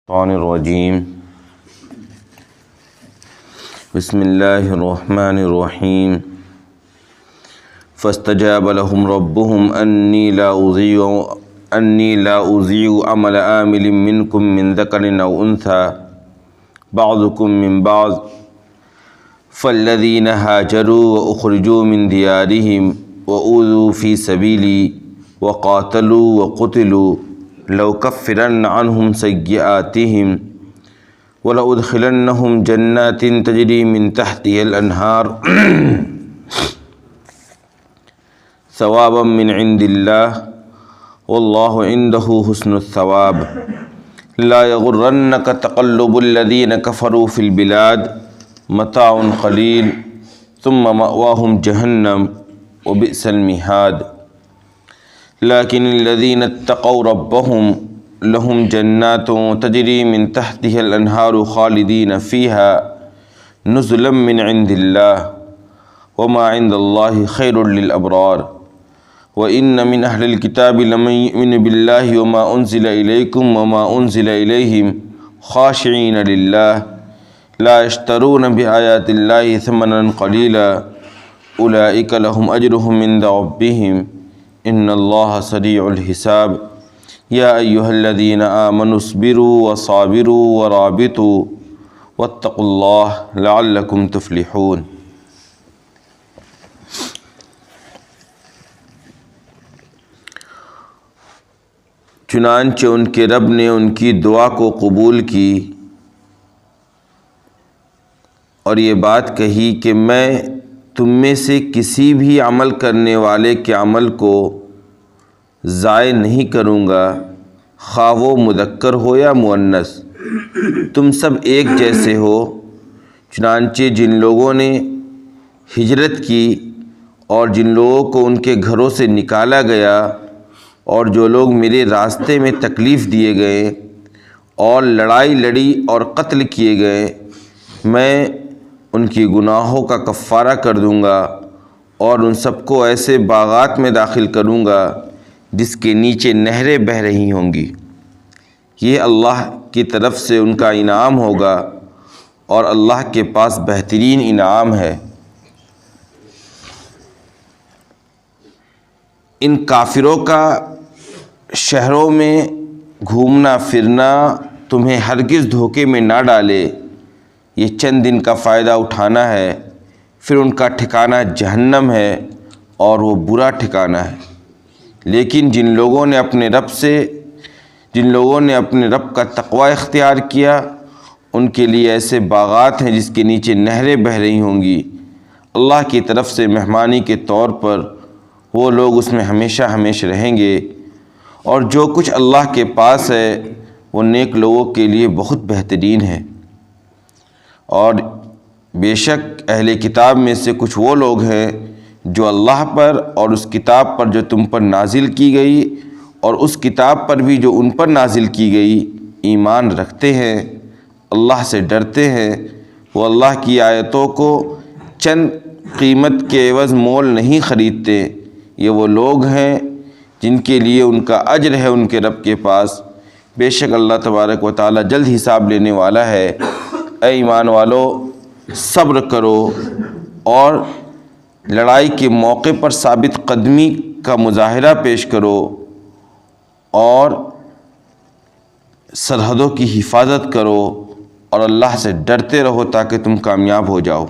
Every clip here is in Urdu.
الشیطان الرجیم بسم اللہ الرحمن الرحیم فاستجاب لهم ربهم انی لا اضیع عمل عامل منکم من ذکر او انثى بعضکم من بعض فالذین هاجروا واخرجوا من دیارهم وأوذوا فی سبیلی وقاتلوا وقتلوا لأكفرن عنهم سیئاتهم ولأدخلنهم جنات تجری من تحتها الأنہار ثوابا من عند اللہ واللہ عنده حسن الثواب لا يغرنك تقلب الذین کفروا فی البلاد متاع قلیل ثم مأواهم جہنم وبئس المہاد لیکن الذین اتقوا ربهم لهم جنات تجری من تحتها الانہار خالدین فیہا نزلا من عند اللہ وما عند اللہ خیر للابرار وإن من أهل الكتاب لمن يؤمن بالله وما أنزل إليكم وما أنزل إليهم خاشعين لله لا يشترون بآيات الله ثمنا قليلا أولئك لهم أجرهم عند ربهم ان اللہ سریع الحساب یا ایہا الذین آمنوا اصبروا وصابروا ورابطوا واتقوا اللہ لعلکم تفلحون۔ چنانچہ ان کے رب نے ان کی دعا کو قبول کی اور یہ بات کہی کہ میں تم میں سے کسی بھی عمل کرنے والے کے عمل کو ضائع نہیں کروں گا، خواہ وہ مذکر ہو یا مؤنث، تم سب ایک جیسے ہو۔ چنانچہ جن لوگوں نے ہجرت کی اور جن لوگوں کو ان کے گھروں سے نکالا گیا اور جو لوگ میرے راستے میں تکلیف دیے گئے اور لڑائی لڑی اور قتل کیے گئے، میں ان کی گناہوں کا کفارہ کر دوں گا اور ان سب کو ایسے باغات میں داخل کروں گا جس کے نیچے نہریں بہہ رہی ہوں گی۔ یہ اللہ کی طرف سے ان کا انعام ہوگا اور اللہ کے پاس بہترین انعام ہے۔ ان کافروں کا شہروں میں گھومنا پھرنا تمہیں ہرگز دھوکے میں نہ ڈالے، یہ چند دن کا فائدہ اٹھانا ہے، پھر ان کا ٹھکانہ جہنم ہے اور وہ برا ٹھکانہ ہے۔ لیکن جن لوگوں نے اپنے رب کا تقوی اختیار کیا ان کے لیے ایسے باغات ہیں جس کے نیچے نہریں بہہ رہی ہوں گی، اللہ کی طرف سے مہمانی کے طور پر، وہ لوگ اس میں ہمیشہ ہمیشہ رہیں گے، اور جو کچھ اللہ کے پاس ہے وہ نیک لوگوں کے لیے بہت بہترین ہے۔ اور بے شک اہل کتاب میں سے کچھ وہ لوگ ہیں جو اللہ پر اور اس کتاب پر جو تم پر نازل کی گئی اور اس کتاب پر بھی جو ان پر نازل کی گئی ایمان رکھتے ہیں، اللہ سے ڈرتے ہیں، وہ اللہ کی آیتوں کو چند قیمت کے عوض مول نہیں خریدتے۔ یہ وہ لوگ ہیں جن کے لیے ان کا اجر ہے ان کے رب کے پاس، بے شک اللہ تبارک و تعالی جلد حساب لینے والا ہے۔ اے ایمان والو، صبر کرو اور لڑائی کے موقع پر ثابت قدمی کا مظاہرہ پیش کرو اور سرحدوں کی حفاظت کرو اور اللہ سے ڈرتے رہو تاکہ تم کامیاب ہو جاؤ۔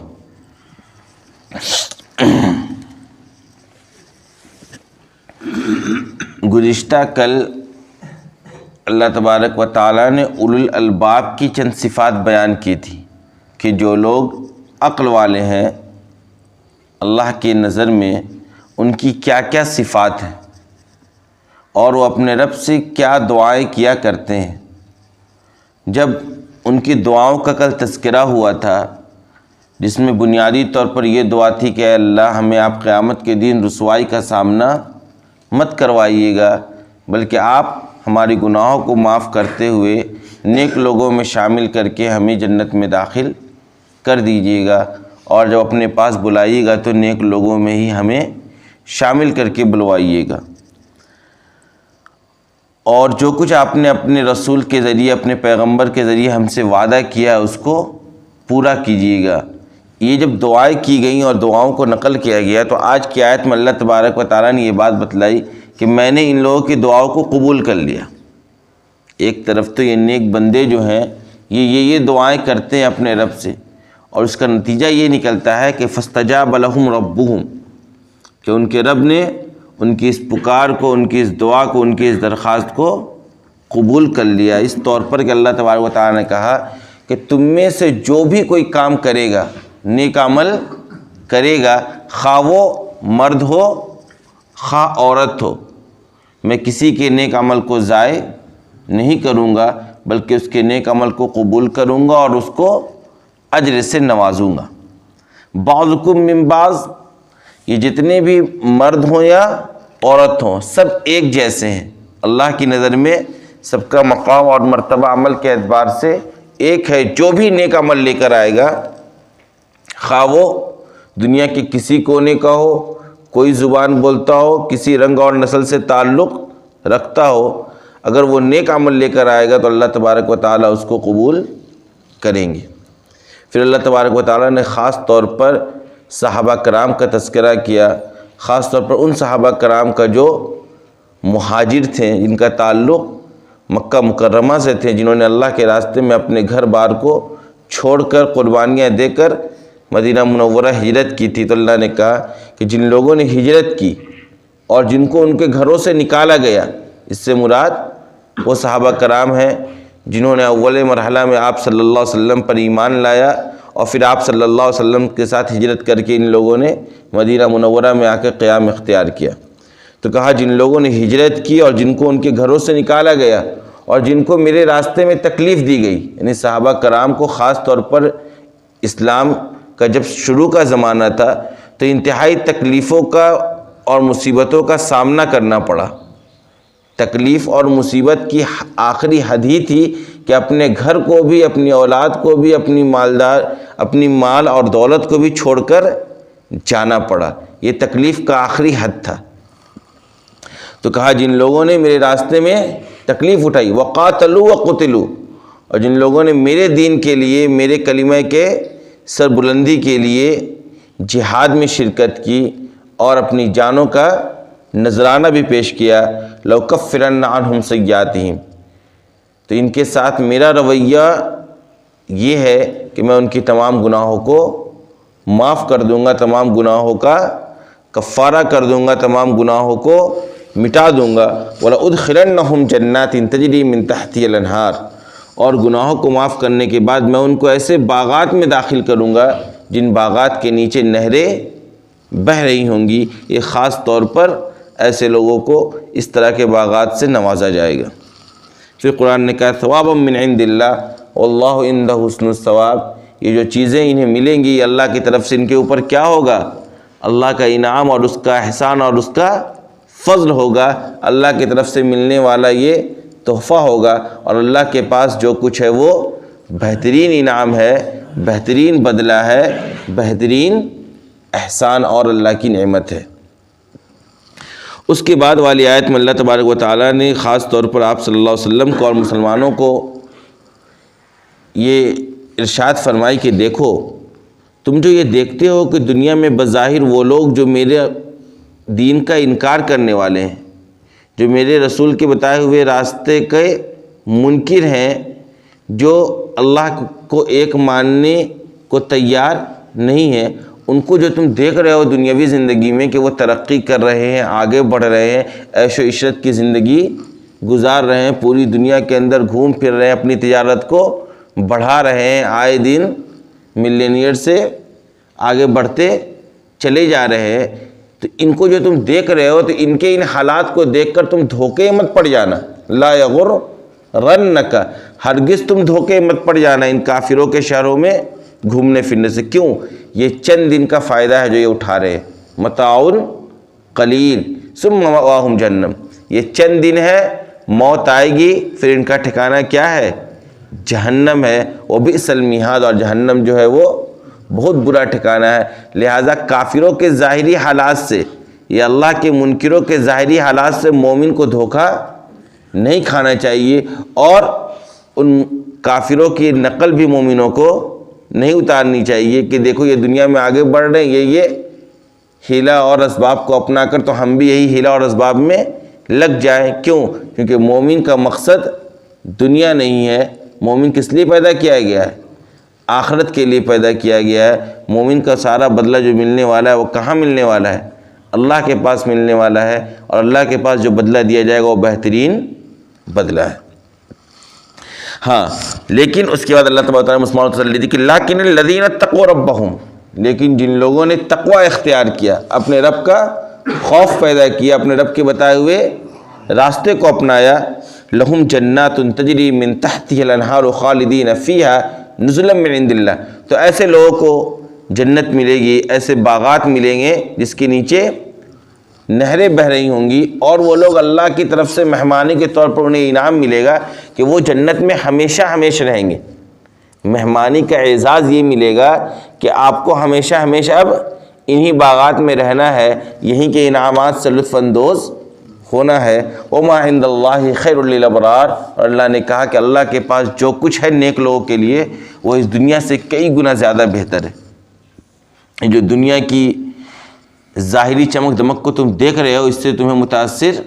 گزشتہ کل اللہ تبارک و تعالیٰ نے اولو الالباب کی چند صفات بیان کی تھی کہ جو لوگ عقل والے ہیں اللہ کی نظر میں ان کی کیا کیا صفات ہیں اور وہ اپنے رب سے کیا دعائیں کیا کرتے ہیں۔ جب ان کی دعاؤں کا کل تذکرہ ہوا تھا جس میں بنیادی طور پر یہ دعا تھی کہ اے اللہ ہمیں آپ قیامت کے دن رسوائی کا سامنا مت کروائیے گا، بلکہ آپ ہماری گناہوں کو معاف کرتے ہوئے نیک لوگوں میں شامل کر کے ہمیں جنت میں داخل کر دیجیے گا، اور جب اپنے پاس بلائیے گا تو نیک لوگوں میں ہی ہمیں شامل کر کے بلوائیے گا۔ اور جو کچھ آپ نے اپنے رسول کے ذریعے اپنے پیغمبر کے ذریعے ہم سے وعدہ کیا ہے اس کو پورا کیجیے گا۔ یہ جب دعائیں کی گئیں اور دعاؤں کو نقل کیا گیا تو آج کی آیت میں اللہ تبارک و تعالیٰ نے یہ بات بتلائی کہ میں نے ان لوگوں کی دعاؤں کو قبول کر لیا۔ ایک طرف تو یہ نیک بندے جو ہیں یہ دعائیں کرتے ہیں اپنے رب سے، اور اس کا نتیجہ یہ نکلتا ہے کہ فاستجاب لهم ربهم، کہ ان کے رب نے ان کی اس پکار کو، ان کی اس دعا کو، ان کی اس درخواست کو قبول کر لیا، اس طور پر کہ اللہ تبارک و تعالیٰ نے کہا کہ تم میں سے جو بھی کوئی کام کرے گا، نیک عمل کرے گا، خواہ وہ مرد ہو خواہ عورت ہو، میں کسی کے نیک عمل کو ضائع نہیں کروں گا، بلکہ اس کے نیک عمل کو قبول کروں گا اور اس کو اجر سے نوازوں گا۔ بعضکم من بعض، یہ جتنے بھی مرد ہوں یا عورت ہوں سب ایک جیسے ہیں، اللہ کی نظر میں سب کا مقام اور مرتبہ عمل کے اعتبار سے ایک ہے۔ جو بھی نیک عمل لے کر آئے گا، خواہ وہ دنیا کے کسی کونے کا ہو، کوئی زبان بولتا ہو، کسی رنگ اور نسل سے تعلق رکھتا ہو، اگر وہ نیک عمل لے کر آئے گا تو اللہ تبارک و تعالیٰ اس کو قبول کریں گے۔ پھر اللہ تبارک و تعالیٰ نے خاص طور پر صحابہ کرام کا تذکرہ کیا، خاص طور پر ان صحابہ کرام کا جو مہاجر تھے، جن کا تعلق مکہ مکرمہ سے تھے، جنہوں نے اللہ کے راستے میں اپنے گھر بار کو چھوڑ کر قربانیاں دے کر مدینہ منورہ ہجرت کی تھی۔ تو اللہ نے کہا کہ جن لوگوں نے ہجرت کی اور جن کو ان کے گھروں سے نکالا گیا، اس سے مراد وہ صحابہ کرام ہیں جنہوں نے اول مرحلہ میں آپ صلی اللہ علیہ وسلم پر ایمان لایا اور پھر آپ صلی اللہ علیہ وسلم کے ساتھ ہجرت کر کے ان لوگوں نے مدینہ منورہ میں آ کے قیام اختیار کیا۔ تو کہا جن لوگوں نے ہجرت کی اور جن کو ان کے گھروں سے نکالا گیا اور جن کو میرے راستے میں تکلیف دی گئی، یعنی صحابہ کرام کو خاص طور پر اسلام کا جب شروع کا زمانہ تھا تو انتہائی تکلیفوں کا اور مصیبتوں کا سامنا کرنا پڑا۔ تکلیف اور مصیبت کی آخری حد ہی تھی کہ اپنے گھر کو بھی، اپنی اولاد کو بھی، اپنی مال اور دولت کو بھی چھوڑ کر جانا پڑا۔ یہ تکلیف کا آخری حد تھا۔ تو کہا جن لوگوں نے میرے راستے میں تکلیف اٹھائی، وقاتلوا وقتلوا، اور جن لوگوں نے میرے دین کے لیے، میرے کلمہ کے سربلندی کے لیے جہاد میں شرکت کی اور اپنی جانوں کا نذرانہ بھی پیش کیا، لَأُكَفِّرَنَّ عَنْهُمْ سَيِّئَاتِهِمْ، تو ان کے ساتھ میرا رویہ یہ ہے کہ میں ان کی تمام گناہوں کو معاف کر دوں گا، تمام گناہوں کا کفارہ کر دوں گا، تمام گناہوں کو مٹا دوں گا۔ وَلَأُدْخِلَنَّهُمْ جَنَّاتٍ تَجْرِي مِن تَحْتِهَا الْأَنْهَارُ، اور گناہوں کو معاف کرنے کے بعد میں ان کو ایسے باغات میں داخل کروں گا جن باغات کے نیچے نہریں بہہ رہی ہوں گی۔ یہ خاص طور پر ایسے لوگوں کو اس طرح کے باغات سے نوازا جائے گا۔ پھر قرآن نے کہا ثوابا من عند اللہ واللہ عندہ حسن الثواب، یہ جو چیزیں انہیں ملیں گی اللہ کی طرف سے، ان کے اوپر کیا ہوگا؟ اللہ کا انعام اور اس کا احسان اور اس کا فضل ہوگا۔ اللہ کی طرف سے ملنے والا یہ تحفہ ہوگا، اور اللہ کے پاس جو کچھ ہے وہ بہترین انعام ہے، بہترین بدلہ ہے، بہترین احسان اور اللہ کی نعمت ہے۔ اس کے بعد والی آیت میں اللہ تبارک و تعالیٰ نے خاص طور پر آپ صلی اللہ علیہ وسلم کو اور مسلمانوں کو یہ ارشاد فرمائی کہ دیکھو تم جو یہ دیکھتے ہو کہ دنیا میں بظاہر وہ لوگ جو میرے دین کا انکار کرنے والے ہیں، جو میرے رسول کے بتائے ہوئے راستے کے منکر ہیں، جو اللہ کو ایک ماننے کو تیار نہیں ہیں، ان کو جو تم دیکھ رہے ہو دنیاوی زندگی میں کہ وہ ترقی کر رہے ہیں، آگے بڑھ رہے ہیں، عیش و عشرت کی زندگی گزار رہے ہیں، پوری دنیا کے اندر گھوم پھر رہے ہیں، اپنی تجارت کو بڑھا رہے ہیں، آئے دن ملینئر سے آگے بڑھتے چلے جا رہے ہیں، تو ان کو جو تم دیکھ رہے ہو تو ان کے ان حالات کو دیکھ کر تم دھوکے مت پڑ جانا، لا یغرنک، ہرگز تم دھوکے مت پڑ جانا ان کافروں کے شہروں میں گھومنے پھرنے سے۔ کیوں؟ یہ چند دن کا فائدہ ہے جو یہ اٹھا رہے ہیں، متاع قلیل ثم مأواہم جہنم، یہ چند دن ہے، موت آئے گی، پھر ان کا ٹھکانہ کیا ہے؟ جہنم ہے، وبئس المہاد، اور جہنم جو ہے وہ بہت برا ٹھکانہ ہے۔ لہٰذا کافروں کے ظاہری حالات سے یا اللہ کے منکروں کے ظاہری حالات سے مومن کو دھوکہ نہیں کھانا چاہیے، اور ان کافروں کی نقل بھی مومنوں کو نہیں اتارنی چاہیے کہ دیکھو یہ دنیا میں آگے بڑھ رہے ہیں، یہ ہیلا اور اسباب کو اپنا کر، تو ہم بھی یہی ہیلا اور اسباب میں لگ جائیں۔ کیوں؟ کیونکہ مومن کا مقصد دنیا نہیں ہے۔ مومن کس لیے پیدا کیا گیا ہے؟ آخرت کے لیے پیدا کیا گیا ہے۔ مومن کا سارا بدلہ جو ملنے والا ہے وہ کہاں ملنے والا ہے؟ اللہ کے پاس ملنے والا ہے، اور اللہ کے پاس جو بدلہ دیا جائے گا وہ بہترین بدلہ ہے۔ ہاں، لیکن اس کے بعد اللہ تبارک و تعالیٰ مسلمانوں کو تسلی دی کہ لیکن الذین اتقوا ربہم، لیکن جن لوگوں نے تقوی اختیار کیا، اپنے رب کا خوف پیدا کیا، اپنے رب کے بتائے ہوئے راستے کو اپنایا، لہم جنات تجری من تحتها الانہار خالدین فیہا نزلا من عند اللہ، تو ایسے لوگوں کو جنت ملے گی، ایسے باغات ملیں گے جس کے نیچے نہریں بہہ رہی ہوں گی، اور وہ لوگ اللہ کی طرف سے مہمانی کے طور پر انہیں انعام ملے گا کہ وہ جنت میں ہمیشہ ہمیشہ رہیں گے۔ مہمانی کا اعزاز یہ ملے گا کہ آپ کو ہمیشہ ہمیشہ اب انہی باغات میں رہنا ہے، یہیں کے انعامات سے لطف اندوز ہونا ہے۔ وما عند اللہ خیر للابرار، اور اللہ نے کہا کہ اللہ کے پاس جو کچھ ہے نیک لوگوں کے لیے وہ اس دنیا سے کئی گنا زیادہ بہتر ہے۔ جو دنیا کی ظاہری چمک دمک کو تم دیکھ رہے ہو، اس سے تمہیں متاثر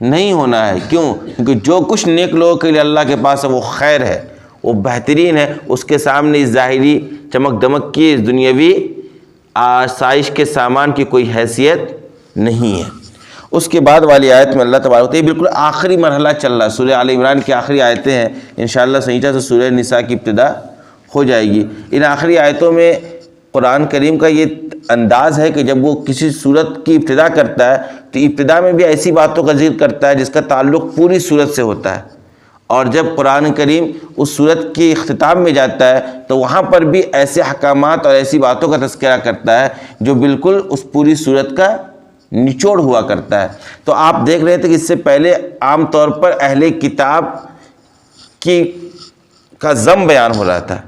نہیں ہونا ہے۔ کیوں؟ کیونکہ جو کچھ نیک لوگوں کے لیے اللہ کے پاس ہے وہ خیر ہے، وہ بہترین ہے، اس کے سامنے اس ظاہری چمک دمک کی، اس دنیاوی آسائش کے سامان کی کوئی حیثیت نہیں ہے۔ اس کے بعد والی آیت میں اللہ تبارک و تعالیٰ بالکل آخری مرحلہ چل رہا ہے، سورہ آل عمران کی آخری آیتیں ہیں، انشاءاللہ سنیچہ سے سورہ نساء کی ابتدا ہو جائے گی۔ ان آخری آیتوں میں قرآن کریم کا یہ انداز ہے کہ جب وہ کسی صورت کی ابتدا کرتا ہے تو ابتدا میں بھی ایسی باتوں کا ذکر کرتا ہے جس کا تعلق پوری صورت سے ہوتا ہے، اور جب قرآن کریم اس صورت کے اختتام میں جاتا ہے تو وہاں پر بھی ایسے احکامات اور ایسی باتوں کا تذکرہ کرتا ہے جو بالکل اس پوری صورت کا نچوڑ ہوا کرتا ہے۔ تو آپ دیکھ رہے تھے کہ اس سے پہلے عام طور پر اہل کتاب کا ذم بیان ہو رہا تھا۔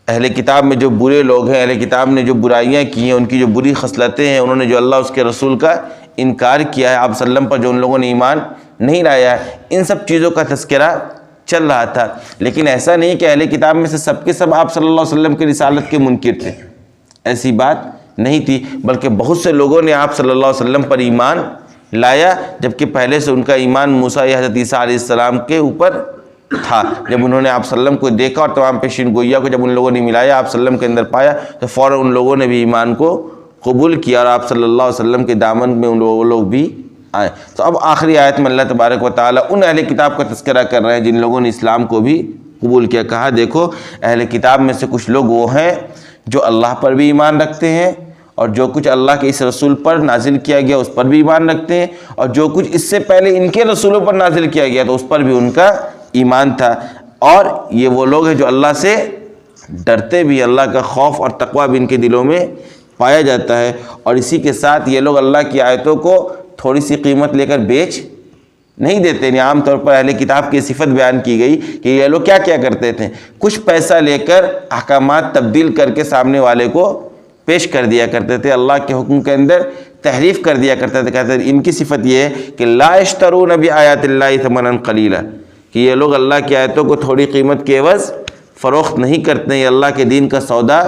اہل کتاب میں جو برے لوگ ہیں، اہل کتاب نے جو برائیاں کی ہیں، ان کی جو بری خصلتیں ہیں، انہوں نے جو اللہ اس کے رسول کا انکار کیا ہے، آپ صلی اللہ علیہ وسلم پر جو ان لوگوں نے ایمان نہیں لایا ہے، ان سب چیزوں کا تذکرہ چل رہا تھا۔ لیکن ایسا نہیں کہ اہل کتاب میں سے سب کے سب آپ صلی اللہ علیہ وسلم کی رسالت کے منکر تھے، ایسی بات نہیں تھی، بلکہ بہت سے لوگوں نے آپ صلی اللہ علیہ وسلم پر ایمان لایا، جبکہ پہلے سے ان کا ایمان موسیٰ یا حضرت عیسیٰ علیہ السلام کے اوپر تھا۔ جب انہوں نے آپ صلی اللہ علیہ وسلم کو دیکھا اور تمام پیشین گوئیہ کو جب ان لوگوں نے ملایا، آپ صلی اللہ علیہ وسلم کے اندر پایا، تو فوراً ان لوگوں نے بھی ایمان کو قبول کیا، اور آپ صلی اللہ علیہ وسلم کے دامن میں ان لوگ بھی آئے۔ تو اب آخری آیت میں اللہ تبارک و تعالیٰ ان اہل کتاب کا تذکرہ کر رہے ہیں جن لوگوں نے اسلام کو بھی قبول کیا۔ کہا دیکھو اہل کتاب میں سے کچھ لوگ وہ ہیں جو اللہ پر بھی ایمان رکھتے ہیں، اور جو کچھ اللہ کے اس رسول پر نازل کیا گیا اس پر بھی ایمان رکھتے ہیں، اور جو کچھ اس سے پہلے ان کے رسولوں پر نازل کیا گیا تو اس پر بھی ان کا ایمان تھا، اور یہ وہ لوگ ہیں جو اللہ سے ڈرتے بھی، اللہ کا خوف اور تقوی بھی ان کے دلوں میں پایا جاتا ہے۔ اور اسی کے ساتھ یہ لوگ اللہ کی آیتوں کو تھوڑی سی قیمت لے کر بیچ نہیں دیتے۔ یعنی عام طور پر اہل کتاب کی صفت بیان کی گئی کہ یہ لوگ کیا کیا کرتے تھے، کچھ پیسہ لے کر احکامات تبدیل کر کے سامنے والے کو پیش کر دیا کرتے تھے، اللہ کے حکم کے اندر تحریف کر دیا کرتے تھے۔ کہتے ہیں ان کی صفت یہ ہے کہ لا یشترون بآیات اللہ ثمنا قلیلا، کہ یہ لوگ اللہ کی آیتوں کو تھوڑی قیمت کے عوض فروخت نہیں کرتے ہیں، یہ اللہ کے دین کا سودا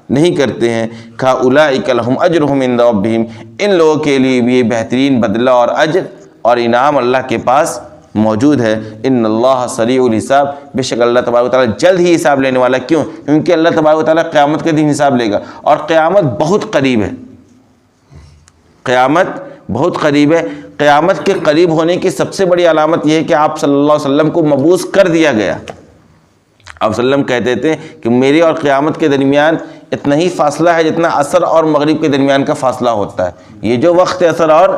نہیں کرتے ہیں۔ کہا اولئک لہم اجرہم عند ربہم، ان لوگوں کے لیے بھی بہترین بدلہ اور اجر اور انعام اللہ کے پاس موجود ہے۔ ان اللہ سریع الحساب، بے شک اللہ تبارک و تعالیٰ جلد ہی حساب لینے والا۔ کیوں؟ کیونکہ اللہ تبارک و تعالیٰ قیامت کے دن حساب لے گا، اور قیامت بہت قریب ہے، قیامت بہت قریب ہے۔ قیامت کے قریب ہونے کی سب سے بڑی علامت یہ ہے کہ آپ صلی اللہ علیہ وسلم کو مبعوث کر دیا گیا۔ آپ صلی اللہ علیہ وسلم کہتے تھے کہ میری اور قیامت کے درمیان اتنا ہی فاصلہ ہے جتنا عصر اور مغرب کے درمیان کا فاصلہ ہوتا ہے۔ یہ جو وقت ہے عصر اور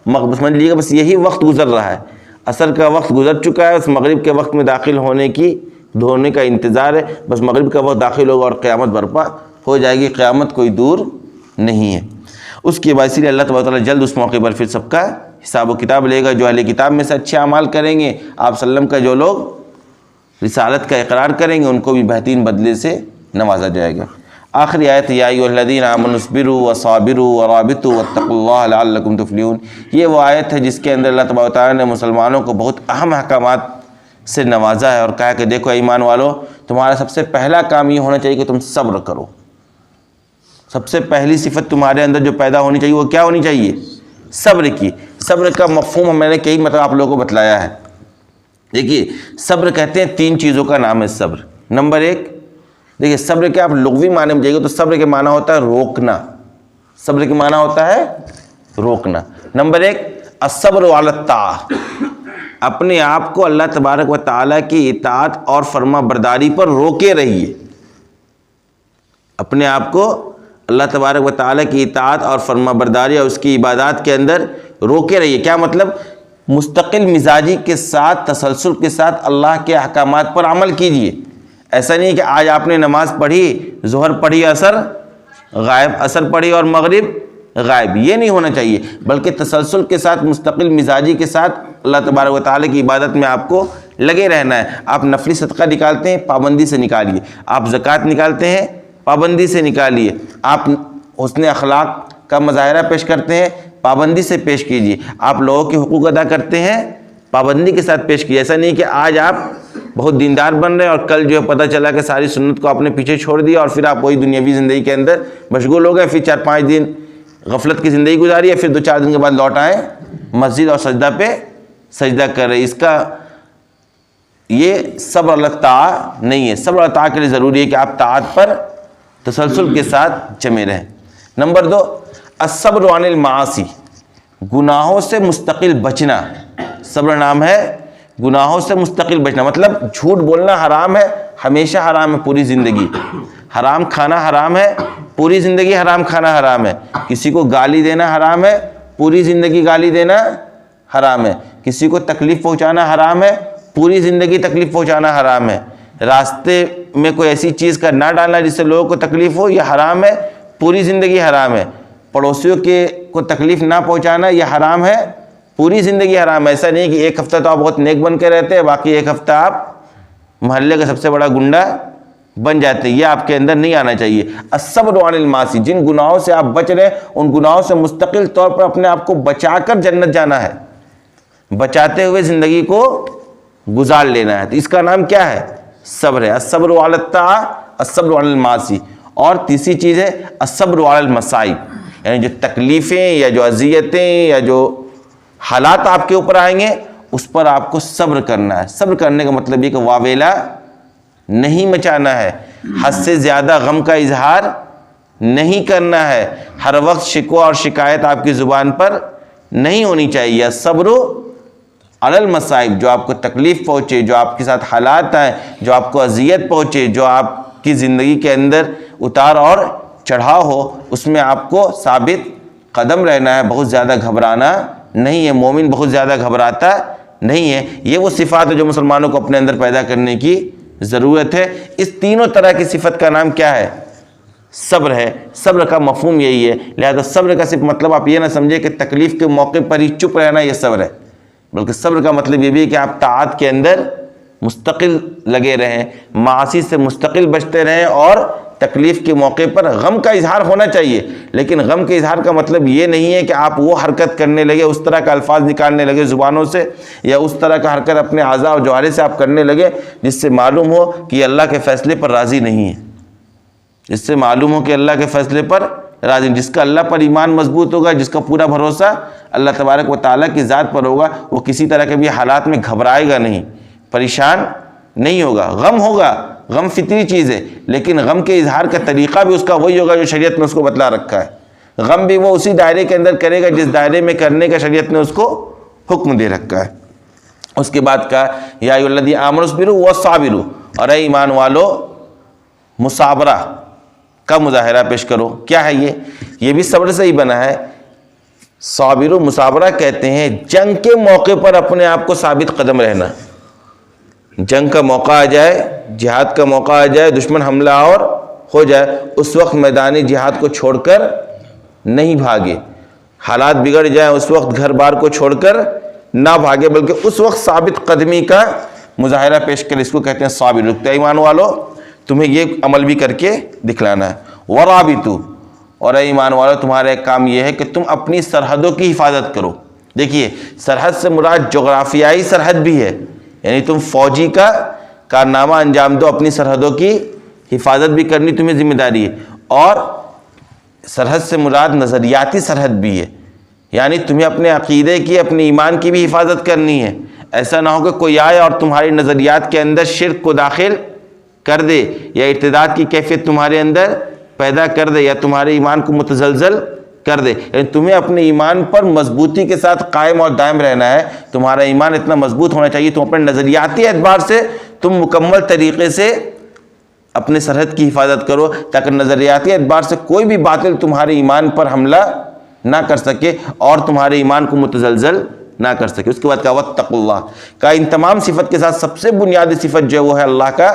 مغرب، سمجھ لیجیے بس یہی وقت گزر رہا ہے، عصر کا وقت گزر چکا ہے، اس مغرب کے وقت میں داخل ہونے کا انتظار ہے، بس مغرب کا وقت داخل ہوگا اور قیامت برپا ہو جائے گی۔ قیامت کوئی دور نہیں ہے۔ اس کے بعد اسی لیے اللہ تبارک و تعالیٰ جلد اس موقع پر پھر سب کا حساب و کتاب لے گا۔ جو اہل کتاب میں سے اچھے اعمال کریں گے، آپ صلی اللہ علیہ وسلم کا جو لوگ رسالت کا اقرار کریں گے، ان کو بھی بہترین بدلے سے نوازا جائے گا۔ آخری آیت یا ایھا الذین آمنوا اصبروا وصابروا ورابطوا واتقوا اللہ لعلکم تفلحون، یہ وہ آیت ہے جس کے اندر اللہ تبارک و تعالیٰ نے مسلمانوں کو بہت اہم احکامات سے نوازا ہے اور کہا کہ دیکھو ایمان والو، تمہارا سب سے پہلا کام یہ ہونا چاہیے کہ تم صبر کرو۔ سب سے پہلی صفت تمہارے اندر جو پیدا ہونی چاہیے وہ کیا ہونی چاہیے؟ صبر کی۔ صبر کا مفہوم میں نے کئی مرتبہ آپ لوگوں کو بتلایا ہے۔ دیکھیے صبر کہتے ہیں 3 چیزوں کا نام ہے صبر۔ نمبر 1، دیکھیے صبر کے آپ لغوی معنی میں جائیے تو صبر کے معنی ہوتا ہے روکنا۔ صبر کے معنی ہوتا ہے روکنا۔ نمبر 1، الصبر علی الطاعہ، اپنے آپ کو اللہ تبارک و تعالیٰ کی اطاعت اور فرما برداری پر روکے رہیے۔ اپنے آپ کو اللہ تبارک و تعالیٰ کی اطاعت اور فرما برداری اور اس کی عبادات کے اندر روکے رہیے۔ کیا مطلب؟ مستقل مزاجی کے ساتھ، تسلسل کے ساتھ اللہ کے احکامات پر عمل کیجیے۔ ایسا نہیں کہ آج آپ نے نماز پڑھی، ظہر پڑھی، عصر غائب، عصر پڑھی اور مغرب غائب، یہ نہیں ہونا چاہیے، بلکہ تسلسل کے ساتھ، مستقل مزاجی کے ساتھ اللہ تبارک و تعالیٰ کی عبادت میں آپ کو لگے رہنا ہے۔ آپ نفلی صدقہ نکالتے ہیں، پابندی سے نکالیے۔ آپ زکوٰۃ نکالتے ہیں، پابندی سے نکالیے۔ آپ حسن اخلاق کا مظاہرہ پیش کرتے ہیں، پابندی سے پیش کیجیے۔ آپ لوگوں کے حقوق ادا کرتے ہیں، پابندی کے ساتھ پیش کیجیے۔ ایسا نہیں کہ آج آپ بہت دیندار بن رہے ہیں اور کل جو ہے پتہ چلا کہ ساری سنت کو آپ نے پیچھے چھوڑ دیا اور پھر آپ وہی دنیاوی زندگی کے اندر مشغول ہو گئے، پھر 4-5 دن غفلت کی زندگی گزاری ہے، پھر 2-4 دن کے بعد لوٹ آئے مسجد اور سجدہ پہ سجدہ کر رہے۔ اس کا یہ صبر اللہ طاعہ نہیں ہے۔ صبر اللہ طاعہ کے لیے ضروری ہے کہ آپ طاعت پر تسلسل کے ساتھ جمے رہیں۔ نمبر 2، الصبر عن المعاصی، گناہوں سے مستقل بچنا۔ صبر نام ہے گناہوں سے مستقل بچنا، مطلب جھوٹ بولنا حرام ہے، ہمیشہ حرام ہے، پوری زندگی حرام کھانا حرام ہے، پوری زندگی حرام کھانا حرام ہے، کسی کو گالی دینا حرام ہے، پوری زندگی گالی دینا حرام ہے، کسی کو تکلیف پہنچانا حرام ہے، پوری زندگی تکلیف پہنچانا حرام ہے، راستے میں کوئی ایسی چیز کا نہ ڈالنا جس سے لوگوں کو تکلیف ہو، یہ حرام ہے، پوری زندگی حرام ہے، پڑوسیوں کے کو تکلیف نہ پہنچانا یہ حرام ہے، پوری زندگی حرام ہے۔ ایسا نہیں کہ ایک ہفتہ تو آپ بہت نیک بن کے رہتے ہیں، باقی ایک ہفتہ آپ محلے کا سب سے بڑا گنڈا بن جاتے ہیں، یہ آپ کے اندر نہیں آنا چاہیے۔ الصبر عن المعاصی، جن گناہوں سے آپ بچ رہے ہیں ان گناہوں سے مستقل طور پر اپنے آپ کو بچا کر جنت جانا ہے، بچاتے ہوئے زندگی کو گزار لینا ہے، تو اس کا نام کیا ہے؟ صبر ہے۔ الصبر علی الطاعہ، الصبر علی المعاصی۔ اور تیسری چیز ہے الصبر علی المصائب، یعنی جو تکلیفیں یا جو اذیتیں یا جو حالات آپ کے اوپر آئیں گے اس پر آپ کو صبر کرنا ہے۔ صبر کرنے کا مطلب یہ کہ واویلا نہیں مچانا ہے، حد سے زیادہ غم کا اظہار نہیں کرنا ہے، ہر وقت شکوہ اور شکایت آپ کی زبان پر نہیں ہونی چاہیے۔ صبر علی المصائب، جو آپ کو تکلیف پہنچے، جو آپ کے ساتھ حالات آئیں، جو آپ کو اذیت پہنچے، جو آپ کی زندگی کے اندر اتار اور چڑھاؤ ہو، اس میں آپ کو ثابت قدم رہنا ہے، بہت زیادہ گھبرانا نہیں ہے۔ مومن بہت زیادہ گھبراتا نہیں ہے۔ یہ وہ صفات ہے جو مسلمانوں کو اپنے اندر پیدا کرنے کی ضرورت ہے۔ اس تینوں طرح کی صفت کا نام کیا ہے؟ صبر ہے۔ صبر کا مفہوم یہی ہے، لہذا صبر کا صرف مطلب آپ یہ نہ سمجھے کہ تکلیف کے موقع پر ہی چپ رہنا یہ صبر ہے، بلکہ صبر کا مطلب یہ بھی ہے کہ آپ طاعت کے اندر مستقل لگے رہیں، معاصی سے مستقل بچتے رہیں، اور تکلیف کے موقع پر غم کا اظہار ہونا چاہیے، لیکن غم کے اظہار کا مطلب یہ نہیں ہے کہ آپ وہ حرکت کرنے لگے، اس طرح کا الفاظ نکالنے لگے زبانوں سے، یا اس طرح کا حرکت اپنے اعضاء اور جوارح سے آپ کرنے لگے جس سے معلوم ہو کہ یہ اللہ کے فیصلے پر راضی نہیں ہے، جس سے معلوم ہو کہ اللہ کے فیصلے پر راضی، جس کا اللہ پر ایمان مضبوط ہوگا، جس کا پورا بھروسہ اللہ تبارک و تعالیٰ کی ذات پر ہوگا، وہ کسی طرح کے بھی حالات میں گھبرائے گا نہیں، پریشان نہیں ہوگا۔ غم ہوگا، غم فطری چیز ہے، لیکن غم کے اظہار کا طریقہ بھی اس کا وہی ہوگا جو شریعت نے اس کو بتلا رکھا ہے۔ غم بھی وہ اسی دائرے کے اندر کرے گا جس دائرے میں کرنے کا شریعت نے اس کو حکم دے رکھا ہے۔ اس کے بعد کہا یا ایھا الذین آمنوا اصبروا وصابروا، اور اے ایمان والو مصابرہ کا مظاہرہ پیش کرو۔ کیا ہے یہ بھی صبر سے ہی بنا ہے۔ صابروا، مصابرہ کہتے ہیں جنگ کے موقع پر اپنے آپ کو ثابت قدم رہنا۔ جنگ کا موقع آ جائے، جہاد کا موقع آ جائے، دشمن حملہ اور ہو جائے، اس وقت میدانی جہاد کو چھوڑ کر نہیں بھاگے، حالات بگڑ جائیں اس وقت گھر بار کو چھوڑ کر نہ بھاگے، بلکہ اس وقت ثابت قدمی کا مظاہرہ پیش کرے، اس کو کہتے ہیں صابر۔ تو ایمان والو تمہیں یہ عمل بھی کر کے دکھلانا ہے۔ ورابطو، اور اے ایمان والو تمہارا ایک کام یہ ہے کہ تم اپنی سرحدوں کی حفاظت کرو۔ دیکھیے سرحد سے مراد جغرافیائی سرحد بھی ہے، یعنی تم فوجی کا کارنامہ انجام دو، اپنی سرحدوں کی حفاظت بھی کرنی تمہیں ذمہ داری ہے، اور سرحد سے مراد نظریاتی سرحد بھی ہے، یعنی تمہیں اپنے عقیدے کی، اپنے ایمان کی بھی حفاظت کرنی ہے۔ ایسا نہ ہو کہ کوئی آئے اور تمہاری نظریات کے اندر شرک کو داخل کر دے، یا ارتداد کی کیفیت تمہارے اندر پیدا کر دے، یا تمہارے ایمان کو متزلزل کر دے۔ یعنی تمہیں اپنے ایمان پر مضبوطی کے ساتھ قائم اور دائم رہنا ہے، تمہارا ایمان اتنا مضبوط ہونا چاہیے، تم اپنے نظریاتی اعتبار سے تم مکمل طریقے سے اپنے سرحد کی حفاظت کرو، تاکہ نظریاتی اعتبار سے کوئی بھی باطل تمہارے ایمان پر حملہ نہ کر سکے اور تمہارے ایمان کو متزلزل نہ کر سکے۔ اس کے بعد کہا واتقوا اللہ، کا ان تمام صفت کے ساتھ سب سے بنیادی صفت جو ہے وہ ہے اللہ کا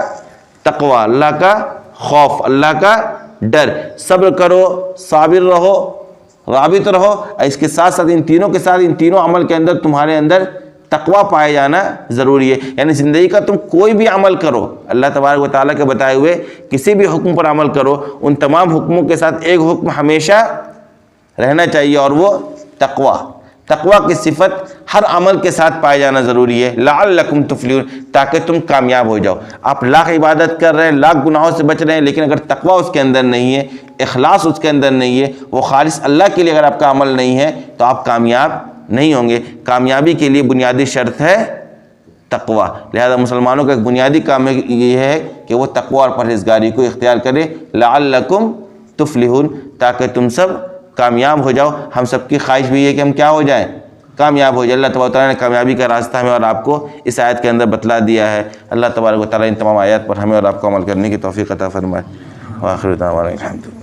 تقوی، اللہ کا خوف، اللہ کا ڈر۔ صبر کرو، صابر رہو، رابط رہو، اس کے ساتھ ساتھ ان تینوں کے ساتھ، ان تینوں عمل کے اندر تمہارے اندر تقوی پائے جانا ضروری ہے۔ یعنی زندگی کا تم کوئی بھی عمل کرو، اللہ تبارک و تعالیٰ کے بتائے ہوئے کسی بھی حکم پر عمل کرو، ان تمام حکموں کے ساتھ ایک حکم ہمیشہ رہنا چاہیے، اور وہ تقوی۔ تقوی کی صفت ہر عمل کے ساتھ پائے جانا ضروری ہے، لعلکم تفلحون، تاکہ تم کامیاب ہو جاؤ۔ آپ لاکھ عبادت کر رہے ہیں، لاکھ گناہوں سے بچ رہے ہیں، لیکن اگر تقوی اس کے اندر نہیں ہے، اخلاص اس کے اندر نہیں ہے، وہ خالص اللہ کے لیے اگر آپ کا عمل نہیں ہے، تو آپ کامیاب نہیں ہوں گے۔ کامیابی کے لیے بنیادی شرط ہے تقوی، لہذا مسلمانوں کا ایک بنیادی کام یہ ہے کہ وہ تقوی اور پرہیزگاری کو اختیار کرے، لعلکم تفلحون، تاکہ تم سب کامیاب ہو جاؤ۔ ہم سب کی خواہش بھی ہے کہ ہم کیا ہو جائیں، کامیاب ہو جائیں۔ اللہ تبارک و تعالیٰ نے کامیابی کا راستہ ہمیں اور آپ کو اس آیت کے اندر بتلا دیا ہے۔ اللہ تبارک و تعالیٰ ان تمام آیات پر ہمیں اور آپ کو عمل کرنے کی توفیق عطا فرمائے۔ وآخر دعوانا الحمد للہ۔